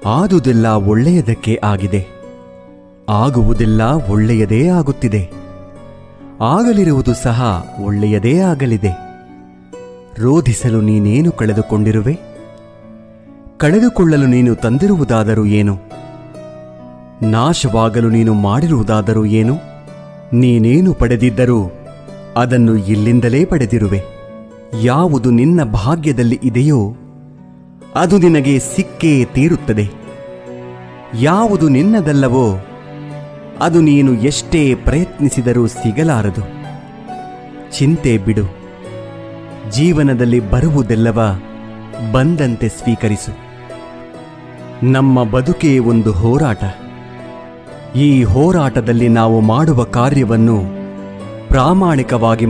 ಆದುದೆಲ್ಲ ಒಳ್ಳೆಯದಕ್ಕೆ ಆಗಿದೆ, ಆಗುವುದೆಲ್ಲ ಒಳ್ಳೆಯದೇ ಆಗುತ್ತಿದೆ, ಆಗಲಿರುವುದು ಸಹ ಒಳ್ಳೆಯದೇ ಆಗಲಿದೆ. ರೋಧಿಸಲು ನೀನೇನು ಕಳೆದುಕೊಂಡಿರುವೆ? ಕಳೆದುಕೊಳ್ಳಲು ನೀನು ತಂದಿರುವುದಾದರೂ ಏನು? ನಾಶವಾಗಲು ನೀನು ಮಾಡಿರುವುದಾದರೂ ಏನು? ನೀನೇನು ಪಡೆದಿದ್ದರೂ ಅದನ್ನು ಇಲ್ಲಿಂದಲೇ ಪಡೆದಿರುವೆ. ಯಾವುದು ನಿನ್ನ ಭಾಗ್ಯದಲ್ಲಿ ಇದೆಯೋ ಅದು ನಿನಗೆ ಸಿಕ್ಕೇ ತೀರುತ್ತದೆ. ಯಾವುದು ನಿನ್ನದಲ್ಲವೋ ಅದು ನೀನು ಎಷ್ಟೇ ಪ್ರಯತ್ನಿಸಿದರೂ ಸಿಗಲಾರದು. ಚಿಂತೆ ಬಿಡು. ಜೀವನದಲ್ಲಿ ಬರುವುದೆಲ್ಲವ ಬಂದಂತೆ ಸ್ವೀಕರಿಸು. ನಮ್ಮ ಬದುಕೇ ಒಂದು ಹೋರಾಟ. ಈ ಹೋರಾಟದಲ್ಲಿ ನಾವು ಮಾಡುವ ಕಾರ್ಯವನ್ನು ಪ್ರಾಮಾಣಿಕವಾಗಿ